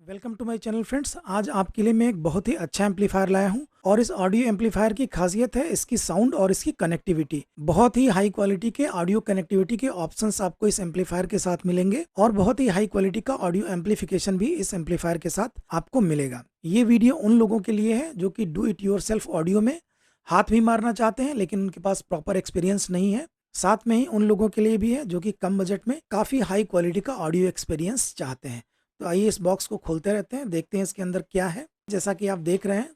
Welcome to my channel friends. आज आपके लिए मैं एक बहुत ही अच्छा एम्पलीफायर लाया हूं और इस ऑडियो एम्पलीफायर की खासियत है इसकी साउंड और इसकी कनेक्टिविटी। बहुत ही हाई क्वालिटी के ऑडियो कनेक्टिविटी के ऑप्शंस आपको इस एम्पलीफायर के साथ मिलेंगे और बहुत ही हाई क्वालिटी का ऑडियो एम्पलीफिकेशन भी इस एम्पलीफायर के साथ आपको मिलेगा। ये वीडियो उन लोगों के लिए है जो कि do it your self audio में हाथ भी मारना चाहते हैं लेकिन उनके पास प्रॉपर एक्सपीरियंस नहीं है। साथ में ही उन लोगों के लिए भी है जो कि कम बजट में काफ़ी हाई क्वालिटी का ऑडियो एक्सपीरियंस चाहते हैं। तो आइए इस बॉक्स को खोलते रहते हैं, देखते हैं इसके अंदर क्या है। जैसा कि आप देख रहे हैं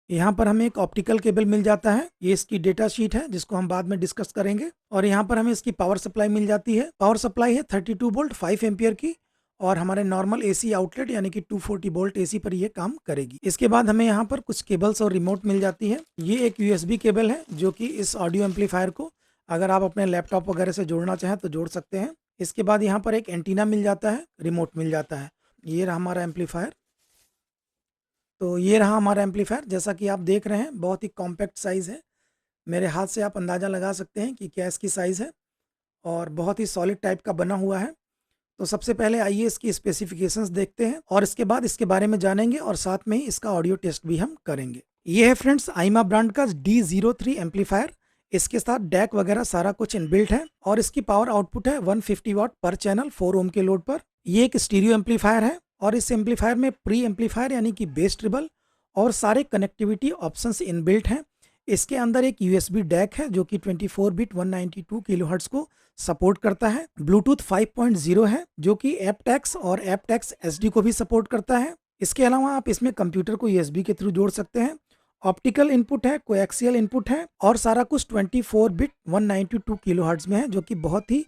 यहाँ पर हमें एक ऑप्टिकल केबल मिल जाता है। ये इसकी डेटा शीट है जिसको हम बाद में डिस्कस करेंगे। और यहाँ पर हमें इसकी पावर सप्लाई मिल जाती है। पावर सप्लाई है 32 वोल्ट 5 एम्पियर की और हमारे नॉर्मल एसी आउटलेट यानी कि 240 वोल्ट एसी पर ये काम करेगी। इसके बाद हमें यहाँ पर कुछ केबल्स और रिमोट मिल जाती है। ये एक यूएसबी केबल है जो कि इस ऑडियो एम्पलीफायर को अगर आप अपने लैपटॉप वगैरह से जोड़ना चाहें तो जोड़ सकते हैं। इसके बाद यहाँ पर एक एंटीना मिल जाता है, रिमोट मिल जाता है। ये रहा हमारा एम्पलीफायर। तो ये रहा हमारा एम्पलीफायर। जैसा कि आप देख रहे हैं बहुत ही कॉम्पैक्ट साइज़ है। मेरे हाथ से आप अंदाज़ा लगा सकते हैं कि क्या इसकी साइज़ है और बहुत ही सॉलिड टाइप का बना हुआ है। तो सबसे पहले आइए इसकी स्पेसिफिकेशंस देखते हैं और इसके बाद इसके बारे में जानेंगे और साथ में ही इसका ऑडियो टेस्ट भी हम करेंगे। ये है फ्रेंड्स आइमा ब्रांड का D03 एम्पलीफायर। इसके साथ डैक वगैरह सारा कुछ इनबिल्ट है और इसकी पावर आउटपुट है 150 वाट पर चैनल 4 ओम के लोड पर। ये एक स्टीरियो एम्पलीफायर है और इस एम्पलीफायर में प्री एम्पलीफायर यानी कि बेस ट्रिबल और सारे कनेक्टिविटी ऑप्शंस इनबिल्ट हैं। इसके अंदर एक यूएसबी डैक है जो कि 24 बिट 192 किलोहर्ट्ज को सपोर्ट करता है। ब्लूटूथ 5.0 है जो कि एपटैक्स और एपटैक्स एसडी को भी सपोर्ट करता है। इसके अलावा आप इसमें कंप्यूटर को यूएसबी के थ्रू जोड़ सकते हैं। ऑप्टिकल इनपुट है, कोएक्सियल इनपुट है और सारा कुछ 24 बिट 192 किलोहर्ट्ज में है जो कि बहुत ही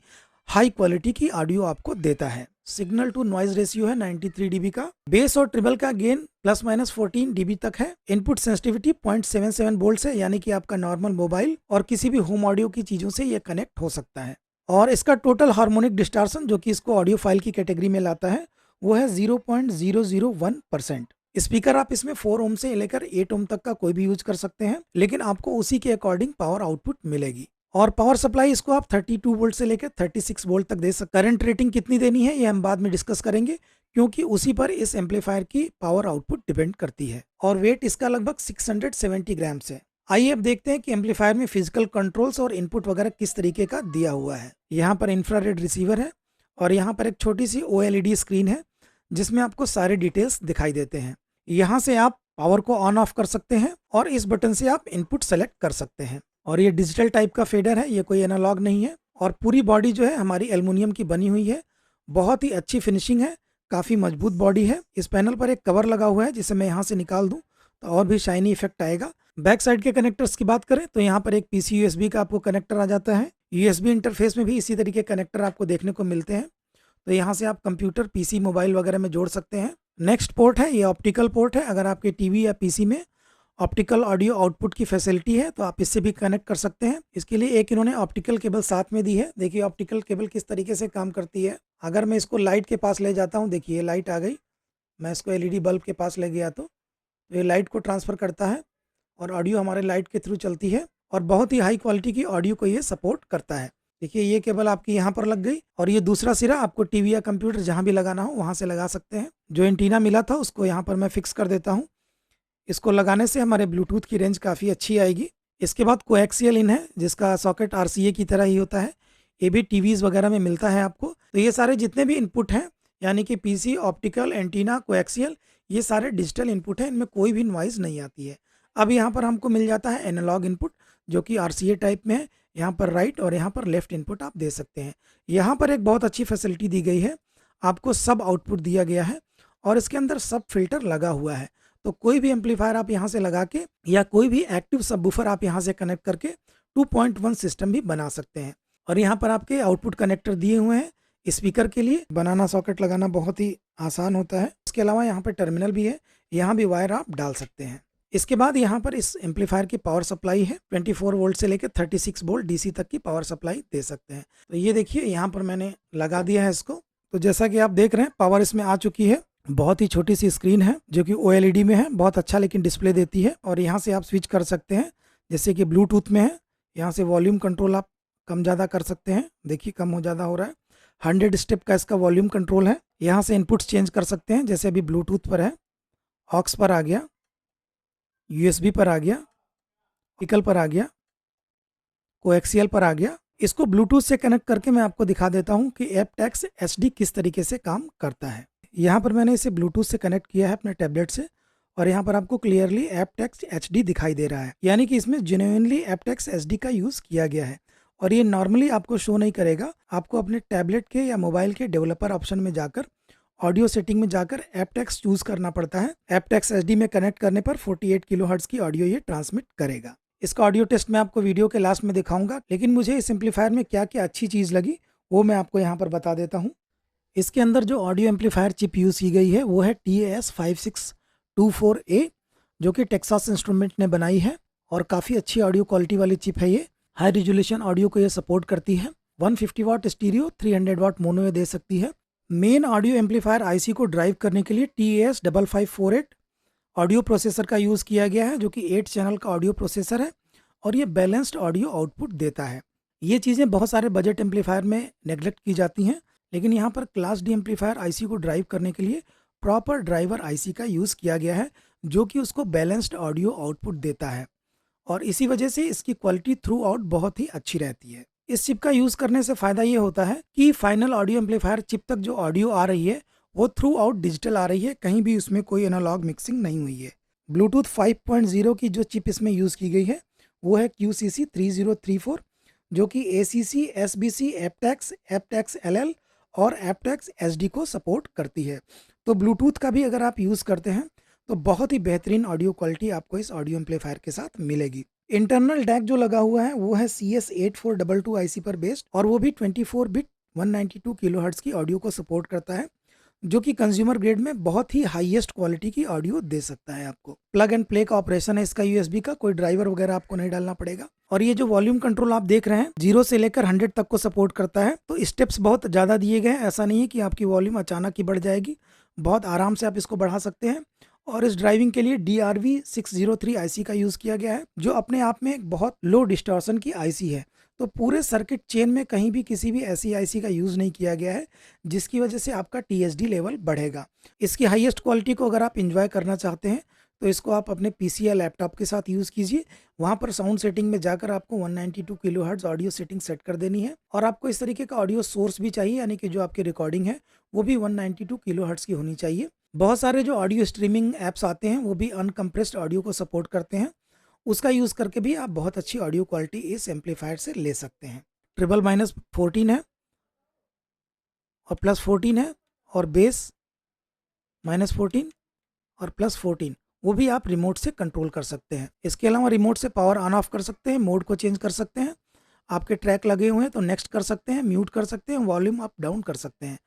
हाई क्वालिटी की ऑडियो आपको देता है। सिग्नल टू नॉइज रेशियो है 93 डीबी का। बेस और ट्रिबल का गेन ±14 डीबी तक है। इनपुट सेंसिटिविटी 0.77 वोल्ट है यानी कि आपका नॉर्मल मोबाइल और किसी भी होम ऑडियो की चीजों से ये कनेक्ट हो सकता है। और इसका टोटल हार्मोनिक डिस्टॉर्शन जो कि इसको ऑडियो फाइल की कैटेगरी में लाता है वो है 0.001%। स्पीकर आप इसमें 4 ओम से लेकर 8 ओम तक का कोई भी यूज कर सकते हैं लेकिन आपको उसी के अकॉर्डिंग पावर आउटपुट मिलेगी। और पावर सप्लाई इसको आप 32 वोल्ट से लेकर 36 वोल्ट तक दे सकते हैं। करंट रेटिंग कितनी देनी है ये हम बाद में डिस्कस करेंगे क्योंकि उसी पर इस एम्पलीफायर की पावर आउटपुट डिपेंड करती है। और वेट इसका लगभग 670 ग्राम्स है। आइए अब देखते हैं कि एम्पलीफायर में फिजिकल कंट्रोल्स और इनपुट वगैरह किस तरीके का दिया हुआ है। यहाँ पर इंफ्रारेड रिसीवर है और यहाँ पर एक छोटी सी OLED स्क्रीन है जिसमें आपको सारे डिटेल्स दिखाई देते हैं। यहाँ से आप पावर को ऑन ऑफ कर सकते हैं और इस बटन से आप इनपुट सेलेक्ट कर सकते हैं। और ये डिजिटल टाइप का फेडर है, ये कोई एनालॉग नहीं है। और पूरी बॉडी जो है हमारी एल्युमिनियम की बनी हुई है। बहुत ही अच्छी फिनिशिंग है, काफ़ी मजबूत बॉडी है। इस पैनल पर एक कवर लगा हुआ है जिसे मैं यहाँ से निकाल दूँ तो और भी शाइनी इफेक्ट आएगा। बैक साइड के कनेक्टर्स की बात करें तो यहाँ पर एक PC USB का आपको कनेक्टर आ जाता है। USB इंटरफेस में भी इसी तरीके कनेक्टर आपको देखने को मिलते हैं। तो यहाँ से आप कंप्यूटर, PC, मोबाइल वगैरह में जोड़ सकते हैं। नेक्स्ट पोर्ट है ये ऑप्टिकल पोर्ट है। अगर आपके टीवी या PC में ऑप्टिकल ऑडियो आउटपुट की फैसिलिटी है तो आप इससे भी कनेक्ट कर सकते हैं। इसके लिए एक इन्होंने ऑप्टिकल केबल साथ में दी है। देखिए ऑप्टिकल केबल किस तरीके से काम करती है। अगर मैं इसको लाइट के पास ले जाता हूँ, देखिए लाइट आ गई। मैं इसको LED बल्ब के पास ले गया तो ये लाइट को ट्रांसफ़र करता है और ऑडियो हमारे लाइट के थ्रू चलती है और बहुत ही हाई क्वालिटी की ऑडियो को ये सपोर्ट करता है। देखिए ये केबल आपकी यहाँ पर लग गई और ये दूसरा सिरा आपको टीवी या कंप्यूटर जहाँ भी लगाना हो वहाँ से लगा सकते हैं। जो एंटीना मिला था उसको यहाँ पर मैं फिक्स कर देता हूँ। इसको लगाने से हमारे ब्लूटूथ की रेंज काफ़ी अच्छी आएगी। इसके बाद कोएक्सियल इन है जिसका सॉकेट RCA की तरह ही होता है। ये भी टीवीज़ वगैरह में मिलता है आपको। तो ये सारे जितने भी इनपुट हैं यानी कि PC, ऑप्टिकल, एंटीना, कोएक्सियल, ये सारे डिजिटल इनपुट हैं, इनमें कोई भी नॉइज़ नहीं आती है। अब यहाँ पर हमको मिल जाता है एनालॉग इनपुट जो कि RCA टाइप में है। यहाँ पर राइट और यहाँ पर लेफ्ट इनपुट आप दे सकते हैं। यहाँ पर एक बहुत अच्छी फैसिलिटी दी गई है, आपको सब आउटपुट दिया गया है और इसके अंदर सब फिल्टर लगा हुआ है। तो कोई भी एम्पलीफायर आप यहाँ से लगा के या कोई भी एक्टिव सबवूफर आप यहाँ से कनेक्ट करके 2.1 सिस्टम भी बना सकते हैं। और यहाँ पर आपके आउटपुट कनेक्टर दिए हुए हैं। स्पीकर के लिए बनाना सॉकेट लगाना बहुत ही आसान होता है। इसके अलावा यहाँ पर टर्मिनल भी है, यहाँ भी वायर आप डाल सकते हैं। इसके बाद यहाँ पर इस एम्पलीफायर की पावर सप्लाई है। 24 वोल्ट से लेकर 36 वोल्ट DC तक की पावर सप्लाई दे सकते हैं। तो ये देखिए यहाँ पर मैंने लगा दिया है इसको। तो जैसा कि आप देख रहे हैं पावर इसमें आ चुकी है। बहुत ही छोटी सी स्क्रीन है जो कि OLED में है, बहुत अच्छा लेकिन डिस्प्ले देती है। और यहाँ से आप स्विच कर सकते हैं जैसे कि ब्लूटूथ में है। यहाँ से वॉल्यूम कंट्रोल आप कम ज़्यादा कर सकते हैं। देखिए कम हो ज़्यादा हो रहा है। 100 स्टेप का इसका वॉल्यूम कंट्रोल है। यहाँ से इनपुट्स चेंज कर सकते हैं, जैसे अभी ब्लूटूथ पर है, ऑक्स पर आ गया, यूएसबी पर आ गया, पिकल पर आ गया, कोएक्सियल पर आ गया। इसको ब्लूटूथ से कनेक्ट करके मैं आपको दिखा देता हूँ कि एपटेक्स एचडी किस तरीके से काम करता है। यहाँ पर मैंने इसे ब्लूटूथ से कनेक्ट किया है अपने टैबलेट से, और यहाँ पर आपको क्लियरली एपटेक्स एचडी दिखाई दे रहा है, यानी कि इसमें जेन्युइनली एपटेक्स एचडी का यूज़ किया गया है। और ये नॉर्मली आपको शो नहीं करेगा, आपको अपने टैबलेट के या मोबाइल के डेवलपर ऑप्शन में जाकर ऑडियो सेटिंग में जाकर एपटेक्स चूज करना पड़ता है। एपटेक्स एचडी में कनेक्ट करने पर 48 किलोहर्ट्ज की ऑडियो ये ट्रांसमिट करेगा। इसका ऑडियो टेस्ट मैं आपको वीडियो के लास्ट में दिखाऊंगा, लेकिन मुझे इस एम्पलीफायर में क्या क्या अच्छी चीज़ लगी वो मैं आपको यहाँ पर बता देता हूँ। इसके अंदर जो ऑडियो एम्पलीफायर चिप यूज़ की गई है वो है TAS5624A, जो कि टेक्सास इंस्ट्रूमेंट ने बनाई है, और काफ़ी अच्छी ऑडियो क्वालिटी वाली चिप है ये। हाई रिजोल्यूशन ऑडियो को ये सपोर्ट करती है। 150 वाट स्टीरियो, 300 वाट मोनो ये दे सकती है। मेन ऑडियो एम्पलीफायर आईसी को ड्राइव करने के लिए TAS5548 ऑडियो प्रोसेसर का यूज़ किया गया है, जो कि 8 चैनल का ऑडियो प्रोसेसर है, और ये बैलेंस्ड ऑडियो आउटपुट देता है। ये चीज़ें बहुत सारे बजट एम्पलीफायर में नेगलेक्ट की जाती हैं, लेकिन यहाँ पर क्लास डी एम्पलीफायर आईसी को ड्राइव करने के लिए प्रॉपर ड्राइवर आईसी का यूज़ किया गया है, जो कि उसको बैलेंस्ड ऑडियो आउटपुट देता है, और इसी वजह से इसकी क्वालिटी थ्रू आउट बहुत ही अच्छी रहती है। इस चिप का यूज़ करने से फ़ायदा ये होता है कि फाइनल ऑडियो एम्पलीफायर चिप तक जो ऑडियो आ रही है वो थ्रू आउट डिजिटल आ रही है, कहीं भी उसमें कोई एनालॉग मिक्सिंग नहीं हुई है। ब्लूटूथ 5.0 की जो चिप इसमें यूज़ की गई है वो है QCC3034, जो कि ACC, SBC, aptX, aptX LL और एपटेक्स HD को सपोर्ट करती है। तो ब्लूटूथ का भी अगर आप यूज़ करते हैं तो बहुत ही बेहतरीन ऑडियो क्वालिटी आपको इस ऑडियो एम्पलीफायर के साथ मिलेगी। इंटरनल डैक जो लगा हुआ है वो है CS8422 आईसी पर बेस्ड, और वो भी 24 बिट 192 किलोहर्ट्ज की ऑडियो को सपोर्ट करता है, जो कि कंज्यूमर ग्रेड में बहुत ही हाईएस्ट क्वालिटी की ऑडियो दे सकता है आपको। प्लग एंड प्ले का ऑपरेशन है इसका यूएसबी का, कोई ड्राइवर वगैरह आपको नहीं डालना पड़ेगा। और ये जो वॉल्यूम कंट्रोल आप देख रहे हैं 0 से लेकर 100 तक को सपोर्ट करता है, तो स्टेप्स बहुत ज़्यादा दिए गए हैं। ऐसा नहीं है कि आपकी वॉल्यूम अचानक ही बढ़ जाएगी, बहुत आराम से आप इसको बढ़ा सकते हैं। और इस ड्राइविंग के लिए DRV603 आईसी का यूज़ किया गया है, जो अपने आप में एक बहुत लो डिस्टॉर्शन की आईसी है। तो पूरे सर्किट चेन में कहीं भी किसी भी ऐसी आईसी का यूज़ नहीं किया गया है, जिसकी वजह से आपका TSD लेवल बढ़ेगा। इसकी हाईएस्ट क्वालिटी को अगर आप इंजॉय करना चाहते हैं तो इसको आप अपने PC या लैपटॉप के साथ यूज़ कीजिए। वहाँ पर साउंड सेटिंग में जाकर आपको 192 किलोहर्ट्ज़ ऑडियो सेटिंग सेट कर देनी है, और आपको इस तरीके का ऑडियो सोर्स भी चाहिए, यानी कि जो आपकी रिकॉर्डिंग है वो भी 192 किलोहर्ट्ज़ की होनी चाहिए। बहुत सारे जो ऑडियो स्ट्रीमिंग ऐप्स आते हैं वो भी अनकम्प्रेस्ड ऑडियो को सपोर्ट करते हैं, उसका यूज़ करके भी आप बहुत अच्छी ऑडियो क्वालिटी इस एम्पलीफायर से ले सकते हैं। ट्रिबल -14 है और +14 है, और बेस -14 और +14, वो भी आप रिमोट से कंट्रोल कर सकते हैं। इसके अलावा रिमोट से पावर ऑन ऑफ कर सकते हैं, मोड को चेंज कर सकते हैं। आपके ट्रैक लगे हुए हैं तो नेक्स्ट कर सकते हैं, म्यूट कर सकते हैं, वॉल्यूम अप डाउन कर सकते हैं।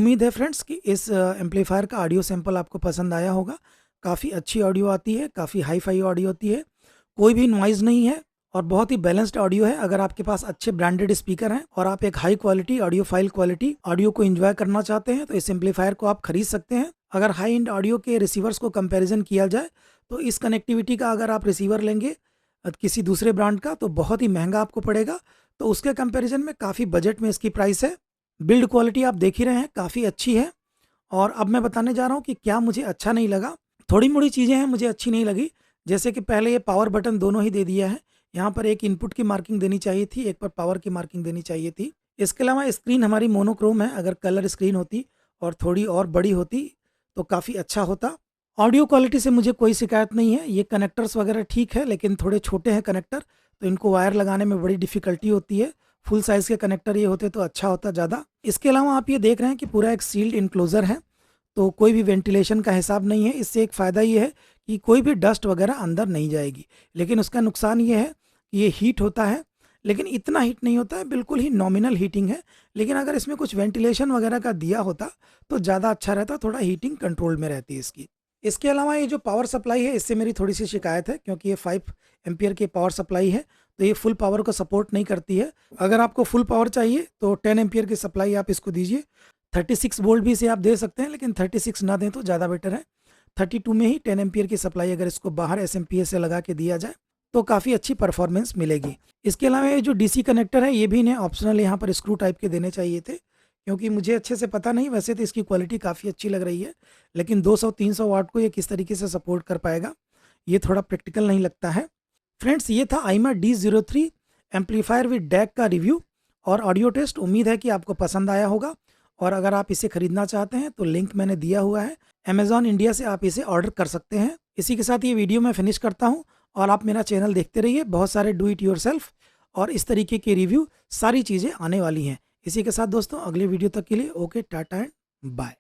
उम्मीद है फ्रेंड्स कि इस एम्पलीफायर का ऑडियो सैंपल आपको पसंद आया होगा। काफ़ी अच्छी ऑडियो आती है, काफ़ी हाई फाई ऑडियो होती है, कोई भी नॉइज़ नहीं है और बहुत ही बैलेंस्ड ऑडियो है। अगर आपके पास अच्छे ब्रांडेड स्पीकर हैं और आप एक high quality audio file quality audio को एंजॉय करना चाहते हैं तो इस एम्पलीफायर को आप खरीद सकते हैं। अगर हाई एंड ऑडियो के रिसीवर्स को कंपैरिजन किया जाए तो इस कनेक्टिविटी का अगर आप रिसीवर लेंगे किसी दूसरे ब्रांड का तो बहुत ही महंगा आपको पड़ेगा। तो उसके कंपैरिजन में काफ़ी बजट में इसकी प्राइस है। बिल्ड क्वालिटी आप देख ही रहे हैं, काफ़ी अच्छी है। और अब मैं बताने जा रहा हूँ कि क्या मुझे अच्छा नहीं लगा। थोड़ी मोड़ी चीज़ें हैं मुझे अच्छी नहीं लगी, जैसे कि पहले ये पावर बटन दोनों ही दे दिया है। यहाँ पर एक इनपुट की मार्किंग देनी चाहिए थी, एक पर पावर की मार्किंग देनी चाहिए थी। इसके अलावा स्क्रीन हमारी मोनोक्रोम है, अगर कलर स्क्रीन होती और थोड़ी और बड़ी होती तो काफ़ी अच्छा होता। ऑडियो क्वालिटी से मुझे कोई शिकायत नहीं है। ये कनेक्टर्स वगैरह ठीक है, लेकिन थोड़े छोटे हैं कनेक्टर, तो इनको वायर लगाने में बड़ी डिफ़िकल्टी होती है। फुल साइज़ के कनेक्टर ये होते तो अच्छा होता ज़्यादा। इसके अलावा आप ये देख रहे हैं कि पूरा एक सील्ड इनक्लोज़र है, तो कोई भी वेंटिलेशन का हिसाब नहीं है। इससे एक फ़ायदा ये है कि कोई भी डस्ट वगैरह अंदर नहीं जाएगी, लेकिन उसका नुकसान ये है कि ये हीट होता है, लेकिन इतना हीट नहीं होता है, बिल्कुल ही नॉमिनल हीटिंग है। लेकिन अगर इसमें कुछ वेंटिलेशन वगैरह का दिया होता तो ज़्यादा अच्छा रहता, थोड़ा हीटिंग कंट्रोल में रहती है इसकी। इसके अलावा ये जो पावर सप्लाई है इससे मेरी थोड़ी सी शिकायत है, क्योंकि ये 5 एम्पियर की पावर सप्लाई है, तो ये फुल पावर को सपोर्ट नहीं करती है। अगर आपको फुल पावर चाहिए तो 10 एम्पियर की सप्लाई आप इसको दीजिए। 36 वोल्ट भी इसे आप दे सकते हैं, लेकिन 36 ना दें तो ज़्यादा बेटर है। 32 में ही 10 एम्पियर की सप्लाई अगर इसको बाहर एसएमपीएस से लगा के दिया जाए तो काफ़ी अच्छी परफॉर्मेंस मिलेगी। इसके अलावा ये जो डीसी कनेक्टर है ये भी इन्हें ऑप्शनल यहाँ पर स्क्रू टाइप के देने चाहिए थे, क्योंकि मुझे अच्छे से पता नहीं, वैसे तो इसकी क्वालिटी काफ़ी अच्छी लग रही है, लेकिन 200-300 वाट को ये किस तरीके से सपोर्ट कर पाएगा ये थोड़ा प्रैक्टिकल नहीं लगता है। फ्रेंड्स, ये था आइमा D03 एम्पलीफायर विद डैक का रिव्यू और ऑडियो टेस्ट। उम्मीद है कि आपको पसंद आया होगा, और अगर आप इसे खरीदना चाहते हैं तो लिंक मैंने दिया हुआ है, अमेज़ॉन इंडिया से आप इसे ऑर्डर कर सकते हैं। इसी के साथ ये वीडियो मैं फिनिश करता हूँ, और आप मेरा चैनल देखते रहिए। बहुत सारे डू इट योरसेल्फ और इस तरीके के रिव्यू सारी चीज़ें आने वाली हैं। इसी के साथ दोस्तों अगले वीडियो तक के लिए ओके, टाटा एंड बाय।